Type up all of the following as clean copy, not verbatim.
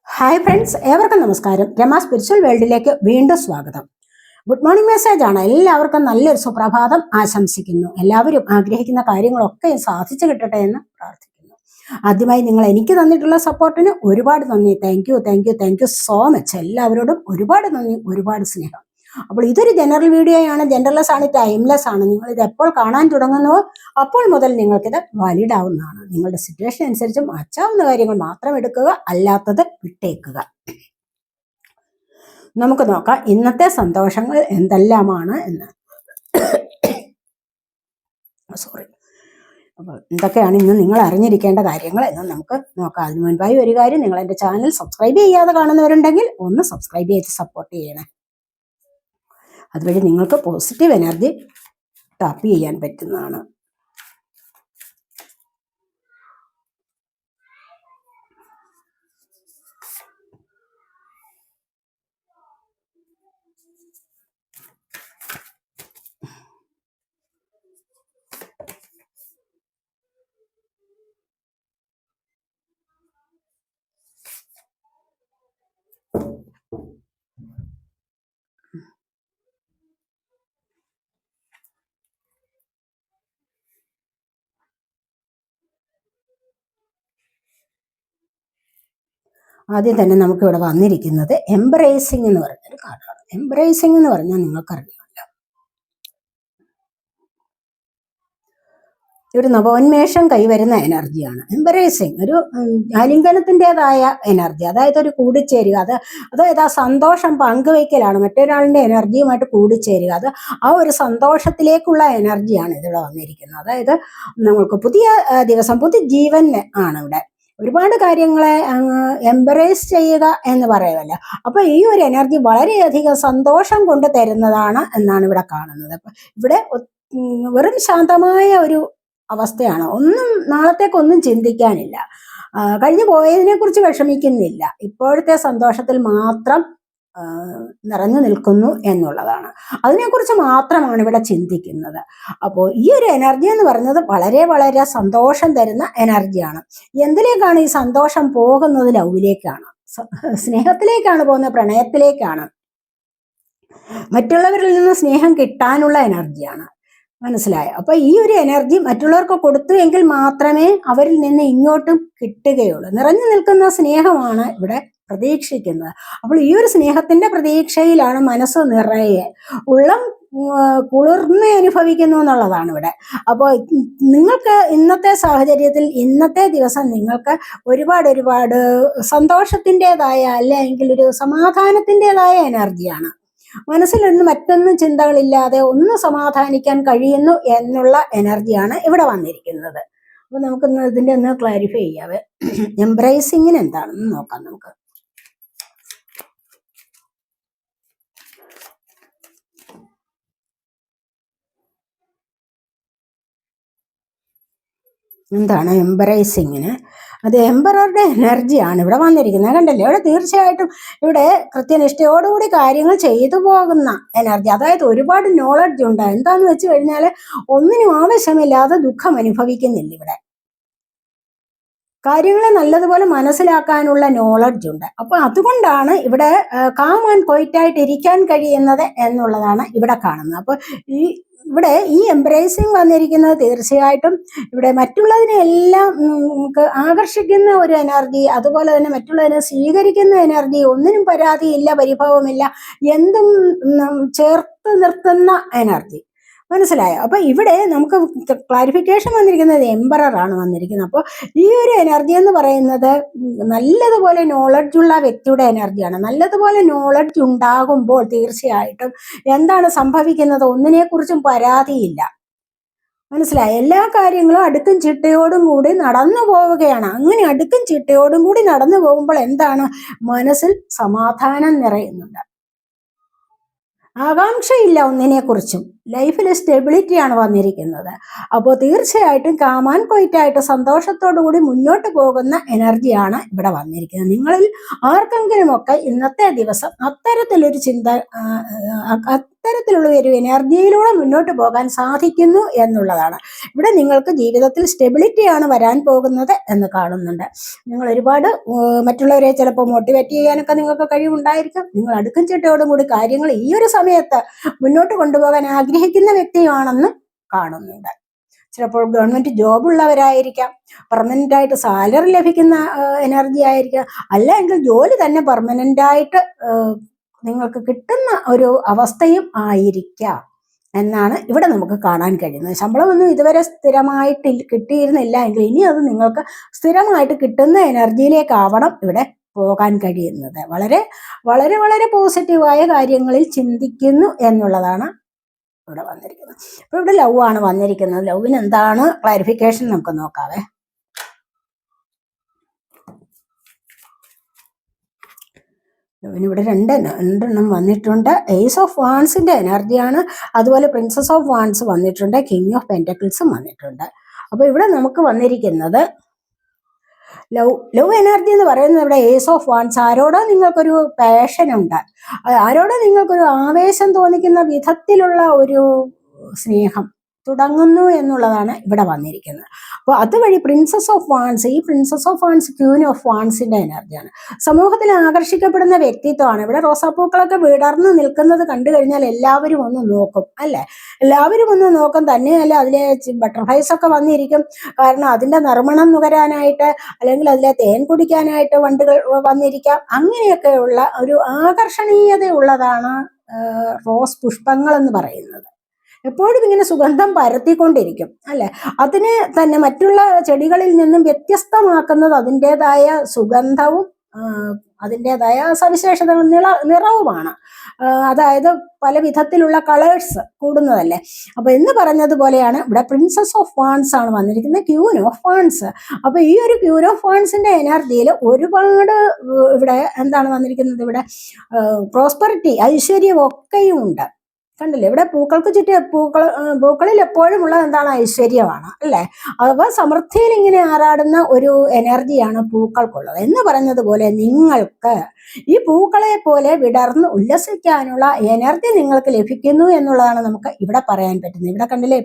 Hi friends, ഏവർക്കും നമസ്കാരം. Rama spiritual വേൾഡിലേക്ക് വീണ്ടും സ്വാഗതം. ഗുഡ് മോർണിംഗ് മെസ്സേജ് ആണ്. എല്ലാവർക്കും നല്ലൊരു സുപ്രഭാതം ആശംസിക്കുന്നു. എല്ലാവരും ആഗ്രഹിക്കുന്ന കാര്യങ്ങളൊക്കെ സാധിച്ചു കിട്ടട്ടെ എന്ന് പ്രാർത്ഥിക്കുന്നു. ആദ്യമായി നിങ്ങൾ എനിക്ക് തന്നിട്ടുള്ള സപ്പോർട്ടിന് ഒരുപാട് നന്ദി. Thank you so much. എല്ലാവരോടും ഒരുപാട് നന്ദി, ഒരുപാട് സ്നേഹം. അപ്പോൾ ഇതൊരു ജനറൽ വീഡിയോ ആണ്. ജനറൽലെസ് ആണ്, ടൈംലെസ് ആണ്. നിങ്ങൾ ഇത് എപ്പോൾ കാണാൻ തുടങ്ങുന്നുവോ അപ്പോൾ മുതൽ നിങ്ങൾക്കിത് വാലിഡ് ആവുന്നതാണ്. നിങ്ങളുടെ സിറ്റുവേഷൻ അനുസരിച്ച് മാറ്റാവുന്ന കാര്യങ്ങൾ മാത്രം എടുക്കുക, അല്ലാത്തത് വിട്ടേക്കുക. നമുക്ക് നോക്കാം ഇന്നത്തെ സന്തോഷങ്ങൾ എന്തെല്ലാമാണ് എന്ന്. സോറി. അപ്പോൾ എന്തൊക്കെയാണ് ഇന്ന് നിങ്ങൾ അറിഞ്ഞിരിക്കേണ്ട കാര്യങ്ങൾ എന്ന് നമുക്ക് നോക്കാം. അതിനു മുൻപായി ഒരു കാര്യം, നിങ്ങൾ എൻ്റെ ചാനൽ സബ്സ്ക്രൈബ് ചെയ്യാതെ കാണുന്നവരുണ്ടെങ്കിൽ ഒന്ന് സബ്സ്ക്രൈബ് ചെയ്ത് സപ്പോർട്ട് ചെയ്യണേ. അതുവഴി നിങ്ങൾക്ക് പോസിറ്റീവ് എനർജി ടാപ്പ് ചെയ്യാൻ പറ്റുന്നതാണ്. ആദ്യം തന്നെ നമുക്കിവിടെ വന്നിരിക്കുന്നത് എംബ്രേസിംഗ് എന്ന് പറഞ്ഞൊരു കാർഡാണ്. എംബ്രേസിംഗ് എന്ന് പറഞ്ഞാൽ നിങ്ങൾക്കറിയാമല്ലോ, ഒരു നവോന്മേഷം കൈവരുന്ന എനർജിയാണ്. എംബ്രേസിംഗ് ഒരു ആലിംഗനത്തിൻ്റെതായ എനർജി, അതായത് ഒരു കൂടിച്ചേരുക. അതായത് ആ സന്തോഷം പങ്കുവയ്ക്കലാണ്, മറ്റൊരാളിൻ്റെ എനർജിയുമായിട്ട് കൂടിച്ചേരുക. ആ ഒരു സന്തോഷത്തിലേക്കുള്ള എനർജിയാണ് ഇതിവിടെ വന്നിരിക്കുന്നത്. അതായത് നമുക്ക് പുതിയ ദിവസം, പുതിയ ജീവൻ ആണ് ഇവിടെ. ഒരുപാട് കാര്യങ്ങളെ എംബ്രേസ് ചെയ്യുക എന്ന് പറയുമല്ലോ. അപ്പൊ ഈ ഒരു എനർജി വളരെയധികം സന്തോഷം കൊണ്ട് തരുന്നതാണ് എന്നാണ് ഇവിടെ കാണുന്നത്. അപ്പൊ ഇവിടെ വെറും ശാന്തമായ ഒരു അവസ്ഥയാണ്. നാളത്തേക്കൊന്നും ചിന്തിക്കാനില്ല, കഴിഞ്ഞു പോയതിനെ കുറിച്ച് വിഷമിക്കുന്നില്ല. ഇപ്പോഴത്തെ സന്തോഷത്തിൽ മാത്രം നിറഞ്ഞു നിൽക്കുന്നു എന്നുള്ളതാണ്. അതിനെക്കുറിച്ച് മാത്രമാണ് ഇവിടെ ചിന്തിക്കുന്നത്. അപ്പോൾ ഈ ഒരു എനർജി എന്ന് പറയുന്നത് വളരെ വളരെ സന്തോഷം തരുന്ന എനർജിയാണ്. എന്തിലേക്കാണ് ഈ സന്തോഷം പോകുന്നത്? ലവിലേക്കാണ്, സ്നേഹത്തിലേക്കാണ് പോകുന്നത്, പ്രണയത്തിലേക്കാണ്. മറ്റുള്ളവരിൽ നിന്ന് സ്നേഹം കിട്ടാനുള്ള എനർജിയാണ്. മനസ്സിലായോ? അപ്പൊ ഈ ഒരു എനർജി മറ്റുള്ളവർക്ക് കൊടുത്തു എങ്കിൽ മാത്രമേ അവരിൽ നിന്ന് ഇങ്ങോട്ടും കിട്ടുകയുള്ളൂ. നിറഞ്ഞു നിൽക്കുന്ന സ്നേഹമാണ് ഇവിടെ പ്രതീക്ഷിക്കുന്നത്. അപ്പോൾ ഈ ഒരു സ്നേഹത്തിന്റെ പ്രതീക്ഷയിലാണ് മനസ്സ് നിറയെ, ഉള്ളം കുളിർമ അനുഭവിക്കുന്നു എന്നുള്ളതാണ് ഇവിടെ. അപ്പോൾ നിങ്ങൾക്ക് ഇന്നത്തെ സാഹചര്യത്തിൽ, ഇന്നത്തെ ദിവസം നിങ്ങൾക്ക് ഒരുപാട് സന്തോഷത്തിൻ്റെതായ, അല്ലെങ്കിൽ ഒരു സമാധാനത്തിൻ്റെതായ എനർജിയാണ്. മനസ്സിലൊന്നും മറ്റൊന്നും ചിന്തകളില്ലാതെ ഒന്ന് സമാധാനിക്കാൻ കഴിയുന്നു എന്നുള്ള എനർജിയാണ് ഇവിടെ വന്നിരിക്കുന്നത്. അപ്പൊ നമുക്കൊന്ന് ഇതിന്റെ ഒന്ന് ക്ലാരിഫൈ ചെയ്യാവേ. എംബ്രേസിങ്ങിന് എന്താണെന്ന് നോക്കാം നമുക്ക്. എന്താണ് എംബ്രേസിങ്ങിന്? അത് എംബററുടെ എനർജിയാണ് ഇവിടെ വന്നിരിക്കുന്നത്. കണ്ടല്ലേ, ഇവിടെ തീർച്ചയായിട്ടും ഇവിടെ കൃത്യനിഷ്ഠയോടുകൂടി കാര്യങ്ങൾ ചെയ്തു പോകുന്ന എനർജി. അതായത് ഒരുപാട് നോളജ് ഉണ്ട്. എന്താന്ന് വെച്ച് കഴിഞ്ഞാൽ ഒന്നിനും ആവശ്യമില്ലാതെ ദുഃഖം അനുഭവിക്കുന്നില്ല ഇവിടെ. കാര്യങ്ങളെ നല്ലതുപോലെ മനസ്സിലാക്കാനുള്ള നോളജ് ഉണ്ട്. അപ്പൊ അതുകൊണ്ടാണ് ഇവിടെ കാം ആൻഡ് ക്വൈറ്റായിട്ട് ഇരിക്കാൻ കഴിയുന്നത് എന്നുള്ളതാണ് ഇവിടെ കാണുന്നത്. അപ്പൊ ഇവിടെ ഈ എംബ്രേസിങ് വന്നിരിക്കുന്നത് തീർച്ചയായിട്ടും ഇവിടെ മറ്റുള്ളതിനെ എല്ലാം നമുക്ക് ആകർഷിക്കുന്ന ഒരു എനർജി, അതുപോലെ തന്നെ മറ്റുള്ളതിനെ സ്വീകരിക്കുന്ന എനർജി, ഒന്നിനും പരാതിയില്ല, പരിഭവമില്ല, എന്തും ചേർത്ത് നിർത്തുന്ന എനർജി. മനസ്സിലായോ? അപ്പൊ ഇവിടെ നമുക്ക് ക്ലാരിഫിക്കേഷൻ വന്നിരിക്കുന്നത് എംബററാണ് വന്നിരിക്കുന്നത്. അപ്പോൾ ഈ ഒരു എനർജി എന്ന് പറയുന്നത് നല്ലതുപോലെ നോളജ് ഉള്ള വ്യക്തിയുടെ എനർജിയാണ്. നല്ലതുപോലെ നോളജ് ഉണ്ടാകുമ്പോൾ തീർച്ചയായിട്ടും എന്താണ് സംഭവിക്കുന്നത്? ഒന്നിനെക്കുറിച്ചും പരാതിയില്ല. മനസ്സിലായി? എല്ലാ കാര്യങ്ങളും അടുക്കും ചിട്ടയോടും കൂടി നടന്നു പോവുകയാണ്. അങ്ങനെ അടുക്കും ചിട്ടയോടും കൂടി നടന്നു പോകുമ്പോൾ എന്താണ്? മനസ്സിൽ സമാധാനം നിറയുന്നുണ്ട്. ആകാംക്ഷയില്ല ഒന്നിനെക്കുറിച്ചും. ലൈഫിൽ സ്റ്റെബിലിറ്റിയാണ് വന്നിരിക്കുന്നത്. അപ്പോൾ തീർച്ചയായിട്ടും കാമാൻ കൊയ്റ്റായിട്ട് സന്തോഷത്തോടു കൂടി മുന്നോട്ട് പോകുന്ന എനർജിയാണ് ഇവിടെ വന്നിരിക്കുന്നത്. നിങ്ങളിൽ ആർക്കെങ്കിലുമൊക്കെ ഇന്നത്തെ ദിവസം അത്തരത്തിലൊരു ചിന്ത, അത്തരത്തിലുള്ള ഒരു എനർജിയിലൂടെ മുന്നോട്ട് പോകാൻ സാധിക്കുന്നു എന്നുള്ളതാണ്. ഇവിടെ നിങ്ങൾക്ക് ജീവിതത്തിൽ സ്റ്റെബിലിറ്റിയാണ് വരാൻ പോകുന്നത് എന്ന് കാണുന്നുണ്ട്. നിങ്ങൾ ഒരുപാട് മറ്റുള്ളവരെ ചിലപ്പോൾ മോട്ടിവേറ്റ് ചെയ്യാനൊക്കെ നിങ്ങൾക്ക് കഴിവുണ്ടായിരിക്കും. നിങ്ങൾ അടുക്കും ചിട്ടയോടും കൂടി കാര്യങ്ങൾ ഈ ഒരു സമയത്ത് മുന്നോട്ട് കൊണ്ടുപോകാൻ ആഗ്രഹിക്കുന്ന വ്യക്തിയാണെന്ന് കാണുന്നുണ്ട്. ചിലപ്പോൾ ഗവൺമെന്റ് ജോബ് ഉള്ളവരായിരിക്കാം, പെർമനന്റ് ആയിട്ട് സാലറി ലഭിക്കുന്ന എനർജി ആയിരിക്കാം, അല്ലെങ്കിൽ ജോലി തന്നെ പെർമനന്റ് ആയിട്ട് നിങ്ങൾക്ക് കിട്ടുന്ന ഒരു അവസ്ഥയും ആയിരിക്കാം എന്നാണ് ഇവിടെ നമുക്ക് കാണാൻ കഴിയുന്നത്. ശമ്പളമൊന്നും ഇതുവരെ സ്ഥിരമായിട്ട് കിട്ടിയിരുന്നില്ല എങ്കിൽ ഇനി അത് നിങ്ങൾക്ക് സ്ഥിരമായിട്ട് കിട്ടുന്ന എനർജിയിലേക്കാവണം ഇവിടെ പോകാൻ കഴിയുന്നത്. വളരെ വളരെ വളരെ പോസിറ്റീവായ കാര്യങ്ങളിൽ ചിന്തിക്കുന്നു എന്നുള്ളതാണ് ഇവിടെ വന്നിരിക്കുന്നത്. അപ്പൊ ഇവിടെ ലവ് ആണ് വന്നിരിക്കുന്നത്. ലവിന് എന്താണ് ക്ലാരിഫിക്കേഷൻ നമുക്ക് നോക്കാവേ. ഇവിടെ രണ്ടെണ്ണം വന്നിട്ടുണ്ട്. ഏസ് ഓഫ് വാൺസിന്റെ എനർജിയാണ്. അതുപോലെ പ്രിൻസസ് ഓഫ് വാൺസ് വന്നിട്ടുണ്ട്. കിങ് ഓഫ് പെന്റക്കിൾസും വന്നിട്ടുണ്ട്. അപ്പൊ ഇവിടെ നമുക്ക് വന്നിരിക്കുന്നത് ലവ് എനർജി എന്ന് പറയുന്നത് ഇവിടെ ഏസ് ഓഫ് വാൺസ്. ആരോടോ നിങ്ങൾക്കൊരു പാഷൻ ഉണ്ട്, ആരോടോ നിങ്ങൾക്കൊരു ആവേശം തോന്നിക്കുന്ന വിധത്തിലുള്ള ഒരു സ്നേഹം തുടങ്ങുന്നു എന്നുള്ളതാണ് ഇവിടെ വന്നിരിക്കുന്നത്. അപ്പോൾ അതുവഴി പ്രിൻസസ് ഓഫ് വാൺസ്, ഈ princess of wands queen of വാൺസിന്റെ എനർജിയാണ്. സമൂഹത്തിൽ ആകർഷിക്കപ്പെടുന്ന വ്യക്തിത്വമാണ്. ഇവിടെ റോസാപ്പൂക്കളൊക്കെ വിടർന്ന് നിൽക്കുന്നത് കണ്ടു കഴിഞ്ഞാൽ എല്ലാവരും ഒന്ന് നോക്കും, അല്ലെ? എല്ലാവരും ഒന്ന് നോക്കും. തന്നെയല്ല അതിലെ ബട്ടർഫ്ലൈസ് ഒക്കെ വന്നിരിക്കും. കാരണം അതിന്റെ നറുമണം നുകരാനായിട്ട് അല്ലെങ്കിൽ അതിലെ തേൻ കുടിക്കാനായിട്ട് വണ്ടുകൾ വന്നിരിക്കാം. അങ്ങനെയൊക്കെയുള്ള ഒരു ആകർഷണീയതയുള്ളതാണ് റോസ് പുഷ്പങ്ങൾ എന്ന് പറയുന്നത്. എപ്പോഴും ഇങ്ങനെ സുഗന്ധം പരത്തിക്കൊണ്ടിരിക്കും, അല്ലെ? അതിനെ തന്നെ മറ്റുള്ള ചെടികളിൽ നിന്നും വ്യത്യസ്തമാക്കുന്നത് അതിൻ്റെതായ സുഗന്ധവും അതിൻ്റെതായ സവിശേഷതകളും നിറവുമാണ്. അതായത് പല വിധത്തിലുള്ള കളേഴ്സ് കൂടുന്നതല്ലേ. അപ്പൊ എന്ന് പറഞ്ഞതുപോലെയാണ് ഇവിടെ പ്രിൻസസ് ഓഫ് വാൺസ് ആണ് വന്നിരിക്കുന്നത്, ക്യൂൻ ഓഫ് വാൺസ്. അപ്പൊ ഈ ഒരു ക്യൂൻ ഓഫ് വാൺസിന്റെ എനർജിയിൽ ഒരുപാട് ഇവിടെ എന്താണ് വന്നിരിക്കുന്നത്, ഇവിടെ പ്രോസ്പെറിറ്റി, ഐശ്വര്യം ഒക്കെയും ഉണ്ട്. കണ്ടില്ലേ? ഇവിടെ പൂക്കൾക്ക് ചുറ്റും പൂക്കളിൽ എപ്പോഴും ഉള്ളത് എന്താണ്? ഐശ്വര്യമാണ്, അല്ലെ? അവ സമൃദ്ധിയിൽ ഇങ്ങനെ ആറാടുന്ന ഒരു എനർജിയാണ് പൂക്കൾക്കുള്ളത്. എന്ന് പറഞ്ഞതുപോലെ നിങ്ങൾക്ക് ഈ പൂക്കളെ പോലെ വിടർന്ന് ഉല്ലസിക്കാനുള്ള എനർജി നിങ്ങൾക്ക് ലഭിക്കുന്നു എന്നുള്ളതാണ് നമുക്ക് ഇവിടെ പറയാൻ പറ്റുന്നത്. ഇവിടെ കണ്ടില്ലേ,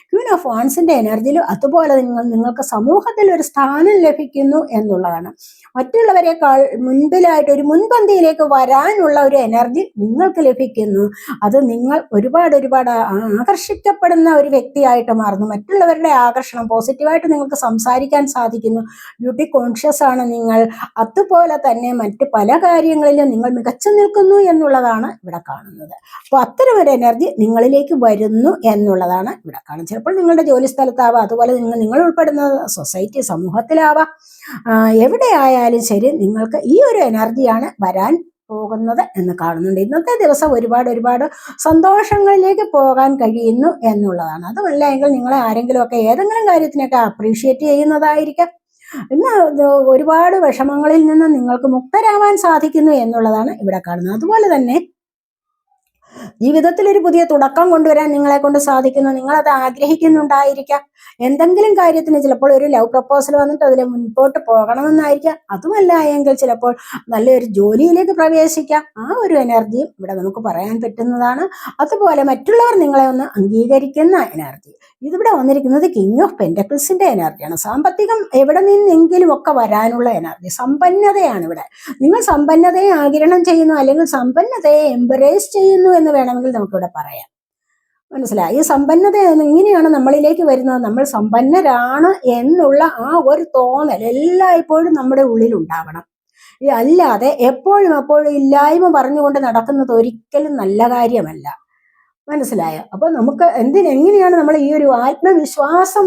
ക്യൂൻ ഓഫ് വാൺസിന്റെ എനർജിയിൽ അതുപോലെ നിങ്ങൾക്ക് സമൂഹത്തിൽ ഒരു സ്ഥാനം ലഭിക്കുന്നു എന്നുള്ളതാണ്. മറ്റുള്ളവരെക്കാൾ മുൻപിലായിട്ട് ഒരു മുൻപന്തിയിലേക്ക് വരാനുള്ള ഒരു എനർജി നിങ്ങൾക്ക് ലഭിക്കുന്നു. അത് നിങ്ങൾ ഒരുപാട് ആകർഷിക്കപ്പെടുന്ന ഒരു വ്യക്തിയായിട്ട് മാറുന്നു. മറ്റുള്ളവരുടെ ആകർഷണം പോസിറ്റീവായിട്ട് നിങ്ങൾക്ക് സംസാരിക്കാൻ സാധിക്കുന്നു. ബ്യൂട്ടി കോൺഷ്യസ് ആണ് നിങ്ങൾ. അതുപോലെ തന്നെ മറ്റ് പല കാര്യങ്ങളിലും നിങ്ങൾ മികച്ചു നിൽക്കുന്നു എന്നുള്ളതാണ് ഇവിടെ കാണുന്നത്. അപ്പോൾ അത്തരം ഒരു എനർജി നിങ്ങളിലേക്ക് വരുന്നു എന്നുള്ളതാണ് ഇവിടെ കാണുന്നത്. ചിലപ്പോൾ നിങ്ങളുടെ ജോലി സ്ഥലത്താവാം, അതുപോലെ നിങ്ങൾ ഉൾപ്പെടുന്ന സൊസൈറ്റി സമൂഹത്തിലാവാം. എവിടെയായാലും ശരി നിങ്ങൾക്ക് ഈ ഒരു എനർജിയാണ് വരാൻ പോകുന്നത് എന്ന് കാണുന്നുണ്ട്. ഇന്നത്തെ ദിവസം ഒരുപാട് സന്തോഷങ്ങളിലേക്ക് പോകാൻ കഴിയുന്നു എന്നുള്ളതാണ്. അതുമല്ല എങ്കിൽ നിങ്ങളെ ആരെങ്കിലുമൊക്കെ ഏതെങ്കിലും കാര്യത്തിനൊക്കെ അപ്രീഷിയേറ്റ് ചെയ്യുന്നതായിരിക്കാം. ഇന്ന് ഒരുപാട് വിഷമങ്ങളിൽ നിന്ന് നിങ്ങൾക്ക് മുക്തരാവാൻ സാധിക്കുന്നു എന്നുള്ളതാണ് ഇവിടെ കാണുന്നത്. അതുപോലെ തന്നെ ജീവിതത്തിൽ ഒരു പുതിയ തുടക്കം കൊണ്ടുവരാൻ നിങ്ങളെ കൊണ്ട് സാധിക്കുന്നു. നിങ്ങളത് ആഗ്രഹിക്കുന്നുണ്ടായിരിക്കാം. എന്തെങ്കിലും കാര്യത്തിന് ചിലപ്പോൾ ഒരു ലവ് പ്രപ്പോസൽ വന്നിട്ട് അതിൽ മുൻപോട്ട് പോകണമെന്നായിരിക്കാം. അതുമല്ല എങ്കിൽ ചിലപ്പോൾ നല്ലൊരു ജോലിയിലേക്ക് പ്രവേശിക്കാം. ആ ഒരു എനർജിയും ഇവിടെ നമുക്ക് പറയാൻ പറ്റുന്നതാണ്. അതുപോലെ മറ്റുള്ളവർ നിങ്ങളെ ഒന്ന് അംഗീകരിക്കുന്ന എനർജി. ഇതിവിടെ വന്നിരിക്കുന്നത് കിങ് ഓഫ് പെന്റക്കിൾസിന്റെ എനർജിയാണ്. സാമ്പത്തികം എവിടെ നിന്നെങ്കിലും ഒക്കെ വരാനുള്ള എനർജി, സമ്പന്നതയാണ് ഇവിടെ. നിങ്ങൾ സമ്പന്നതയെ ആഗിരണം ചെയ്യുന്നു അല്ലെങ്കിൽ സമ്പന്നതയെ എംബ്രേസ് ചെയ്യുന്നു എന്ന് വേണമെങ്കിൽ നമുക്കിവിടെ പറയാം. മനസ്സിലായി? ഈ സമ്പന്നത ഇങ്ങനെയാണ് നമ്മളിലേക്ക് വരുന്നത്. നമ്മൾ സമ്പന്നരാണ് എന്നുള്ള ആ ഒരു തോന്നൽ എല്ലായ്പ്പോഴും നമ്മുടെ ഉള്ളിൽ ഉണ്ടാവണം. അല്ലാതെ എപ്പോഴും ഇല്ലായ്മ പറഞ്ഞുകൊണ്ട് നടക്കുന്നത് ഒരിക്കലും നല്ല കാര്യമല്ല. മനസ്സിലായോ? അപ്പൊ നമുക്ക് എങ്ങനെയാണ് നമ്മൾ ഈ ഒരു ആത്മവിശ്വാസം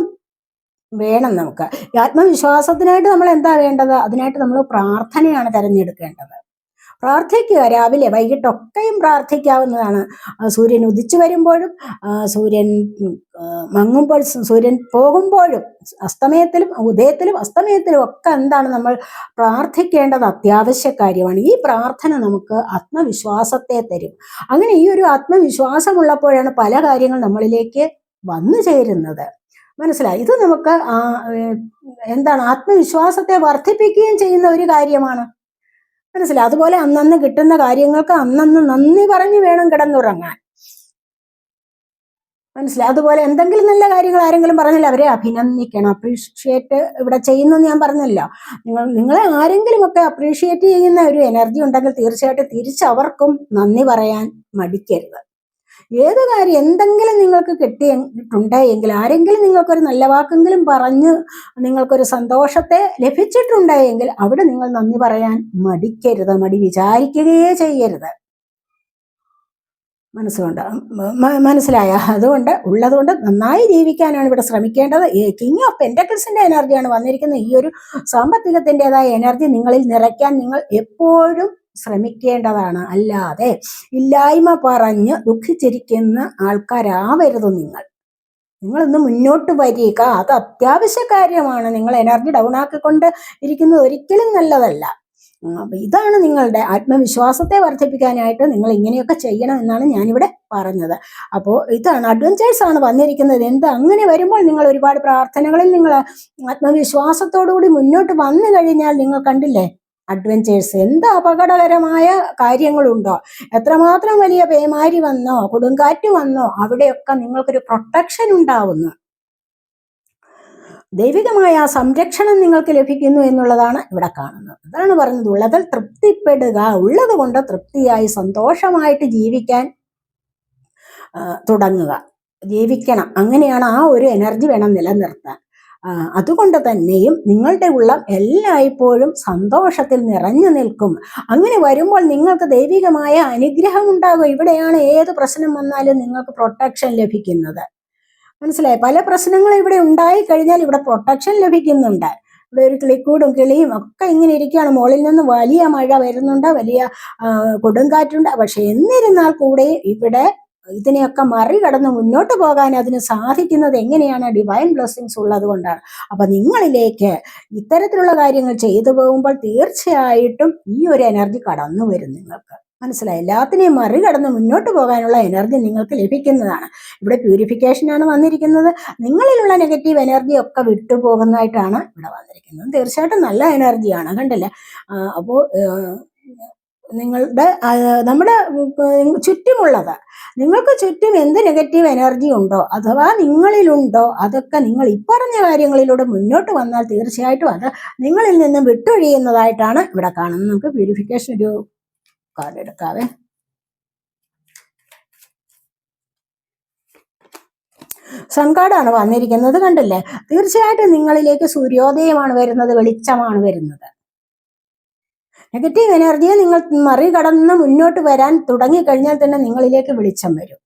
വേണം. നമുക്ക് ഈ ആത്മവിശ്വാസത്തിനായിട്ട് നമ്മൾ എന്താ വേണ്ടത്? അതിനായിട്ട് നമ്മൾ പ്രാർത്ഥനയാണ് തിരഞ്ഞെടുക്കേണ്ടത്. പ്രാർത്ഥിക്കുക. രാവിലെ വൈകിട്ടൊക്കെയും പ്രാർത്ഥിക്കാവുന്നതാണ്. സൂര്യൻ ഉദിച്ചു വരുമ്പോഴും സൂര്യൻ മങ്ങുമ്പോൾ, സൂര്യൻ പോകുമ്പോഴും, അസ്തമയത്തിലും ഉദയത്തിലും അസ്തമയത്തിലും ഒക്കെ എന്താണ് നമ്മൾ പ്രാർത്ഥിക്കേണ്ടത് അത്യാവശ്യ കാര്യമാണ്. ഈ പ്രാർത്ഥന നമുക്ക് ആത്മവിശ്വാസത്തെ തരും. അങ്ങനെ ഈ ഒരു ആത്മവിശ്വാസമുള്ളപ്പോഴാണ് പല കാര്യങ്ങൾ നമ്മളിലേക്ക് വന്നു ചേരുന്നത്. മനസ്സിലായി? ഇത് നമുക്ക് എന്താണ് ആത്മവിശ്വാസത്തെ വർദ്ധിപ്പിക്കുകയും ചെയ്യുന്ന ഒരു കാര്യമാണ്. മനസ്സിലായി? അതുപോലെ അന്നന്ന് കിട്ടുന്ന കാര്യങ്ങൾക്ക് അന്നന്ന് നന്ദി പറഞ്ഞു വേണം കിടന്നുറങ്ങാൻ. മനസ്സിലായി? അതുപോലെ എന്തെങ്കിലും നല്ല കാര്യങ്ങൾ ആരെങ്കിലും പറഞ്ഞാൽ അവരെ അഭിനന്ദിക്കണം, അപ്രീഷിയേറ്റ് ഇവിടെ ചെയ്യുന്നെന്ന് ഞാൻ പറഞ്ഞല്ലോ. നിങ്ങളെ ആരെങ്കിലും ഒക്കെ അപ്രീഷിയേറ്റ് ചെയ്യുന്ന ഒരു എനർജി ഉണ്ടെങ്കിൽ തീർച്ചയായിട്ടും തിരിച്ചവർക്കും നന്ദി പറയാൻ മടിക്കരുത്. ഏത് കാര്യം എന്തെങ്കിലും നിങ്ങൾക്ക് കിട്ടിയിട്ടുണ്ടെങ്കിൽ, ആരെങ്കിലും നിങ്ങൾക്കൊരു നല്ല വാക്കെങ്കിലും പറഞ്ഞ് നിങ്ങൾക്കൊരു സന്തോഷത്തെ ലഭിച്ചിട്ടുണ്ടെങ്കിൽ അവിടെ നിങ്ങൾ നന്ദി പറയാൻ മടിക്കരുത്, മടി വിചാരിക്കുകയേ ചെയ്യരുത്. മനസ്സിലായ? അതുകൊണ്ട് ഉള്ളതുകൊണ്ട് നന്നായി ജീവിക്കാനാണ് ഇവിടെ ശ്രമിക്കേണ്ടത്. കിങ് ഓഫ് പെന്റക്കിൾസിന്റെ എനർജിയാണ് വന്നിരിക്കുന്നത്. ഈ ഒരു സാമ്പത്തികത്തിൻ്റെതായ എനർജി നിങ്ങളിൽ നിറയ്ക്കാൻ നിങ്ങൾ എപ്പോഴും ശ്രമിക്കേണ്ടതാണ്. അല്ലാതെ ഇല്ലായ്മ പറഞ്ഞ് ദുഃഖിച്ചിരിക്കുന്ന ആൾക്കാരാവരുത് നിങ്ങൾ. നിങ്ങളൊന്ന് മുന്നോട്ട് വരിക, അത് അത്യാവശ്യ കാര്യമാണ്. നിങ്ങൾ എനർജി ഡൗൺ ആക്കിക്കൊണ്ട് ഇരിക്കുന്നത് ഒരിക്കലും നല്ലതല്ല. ഇതാണ് നിങ്ങളുടെ ആത്മവിശ്വാസത്തെ വർദ്ധിപ്പിക്കാനായിട്ട് നിങ്ങൾ ഇങ്ങനെയൊക്കെ ചെയ്യണം എന്നാണ് ഞാനിവിടെ പറഞ്ഞത്. അപ്പോൾ ഇതാണ് അഡ്വഞ്ചേഴ്സ് ആണ് വന്നിരിക്കുന്നത്. അങ്ങനെ വരുമ്പോൾ നിങ്ങൾ ഒരുപാട് പ്രാർത്ഥനകളിൽ നിങ്ങൾ ആത്മവിശ്വാസത്തോടുകൂടി മുന്നോട്ട് വന്നു കഴിഞ്ഞാൽ നിങ്ങൾ കണ്ടില്ലേ അഡ്വഞ്ചേഴ്സ് എന്ത് അപകടകരമായ കാര്യങ്ങളുണ്ടോ, എത്രമാത്രം വലിയ പേമാരി വന്നോ കൊടുങ്കാറ്റ് വന്നോ അവിടെയൊക്കെ നിങ്ങൾക്കൊരു പ്രൊട്ടക്ഷൻ ഉണ്ടാവുന്നു. ദൈവികമായ സംരക്ഷണം നിങ്ങൾക്ക് ലഭിക്കുന്നു എന്നുള്ളതാണ് ഇവിടെ കാണുന്നത്. അതാണ് പറഞ്ഞത്, ഉള്ളതിൽ തൃപ്തിപ്പെടുക, ഉള്ളത് കൊണ്ട് തൃപ്തിയായി സന്തോഷമായിട്ട് ജീവിക്കാൻ തുടങ്ങുക, ജീവിക്കണം. അങ്ങനെയാണ് ആ ഒരു എനർജി വേണം നിലനിർത്താൻ. അതുകൊണ്ട് തന്നെയും നിങ്ങളുടെ ഉള്ളം എല്ലായ്പ്പോഴും സന്തോഷത്തിൽ നിറഞ്ഞു നിൽക്കും. അങ്ങനെ വരുമ്പോൾ നിങ്ങൾക്ക് ദൈവികമായ അനുഗ്രഹം ഉണ്ടാകും. ഇവിടെയാണ് ഏത് പ്രശ്നം വന്നാലും നിങ്ങൾക്ക് പ്രൊട്ടക്ഷൻ ലഭിക്കുന്നത്. മനസ്സിലായി? പല പ്രശ്നങ്ങളും ഇവിടെ ഉണ്ടായി കഴിഞ്ഞാൽ ഇവിടെ പ്രൊട്ടക്ഷൻ ലഭിക്കുന്നുണ്ട്. ഇവിടെ ഒരു കിളിക്കൂടും കിളിയും ഒക്കെ ഇങ്ങനെ ഇരിക്കുകയാണ്. മുകളിൽ നിന്ന് വലിയ മഴ വരുന്നുണ്ട്, വലിയ കൊടുങ്കാറ്റുണ്ട്. പക്ഷെ എന്നിരുന്നാൽ കൂടെ ഇവിടെ ഇതിനെയൊക്കെ മറികടന്ന് മുന്നോട്ട് പോകാൻ അതിന് സാധിക്കുന്നത് എങ്ങനെയാണ്? ഡിവൈൻ ബ്ലെസ്സിങ്സ് ഉള്ളത് കൊണ്ടാണ്. അപ്പൊ നിങ്ങളിലേക്ക് ഇത്തരത്തിലുള്ള കാര്യങ്ങൾ ചെയ്തു പോകുമ്പോൾ തീർച്ചയായിട്ടും ഈ ഒരു എനർജി കടന്നു വരും നിങ്ങൾക്ക്. മനസ്സിലായി? എല്ലാത്തിനെയും മറികടന്ന് മുന്നോട്ട് പോകാനുള്ള എനർജി നിങ്ങൾക്ക് ലഭിക്കുന്നതാണ്. ഇവിടെ പ്യൂരിഫിക്കേഷനാണ് വന്നിരിക്കുന്നത്. നിങ്ങളിലുള്ള നെഗറ്റീവ് എനർജി ഒക്കെ വിട്ടുപോകുന്നതായിട്ടാണ് ഇവിടെ വന്നിരിക്കുന്നത്. തീർച്ചയായിട്ടും നല്ല എനർജിയാണ്, കണ്ടില്ലേ? അപ്പോൾ നമ്മുടെ ചുറ്റുമുള്ളത്, നിങ്ങൾക്ക് ചുറ്റും എന്ത് നെഗറ്റീവ് എനർജി ഉണ്ടോ അഥവാ നിങ്ങളിലുണ്ടോ അതൊക്കെ നിങ്ങൾ ഇപ്പറഞ്ഞ കാര്യങ്ങളിലൂടെ മുന്നോട്ട് വന്നാൽ തീർച്ചയായിട്ടും അത് നിങ്ങളിൽ നിന്നും വിട്ടൊഴിയുന്നതായിട്ടാണ് ഇവിടെ കാണുന്നത്. നമുക്ക് പ്യൂരിഫിക്കേഷൻ ഒരു കാർഡ് എടുക്കാവേ. സൺ കാർഡാണ് വന്നിരിക്കുന്നത്, കണ്ടില്ലേ? തീർച്ചയായിട്ടും നിങ്ങളിലേക്ക് സൂര്യോദയമാണ് വരുന്നത്, വെളിച്ചമാണ് വരുന്നത്. നെഗറ്റീവ് എനർജിയെ നിങ്ങൾ മറികടന്ന് മുന്നോട്ട് വരാൻ തുടങ്ങിക്കഴിഞ്ഞാൽ തന്നെ നിങ്ങളിലേക്ക് വെളിച്ചം വരും.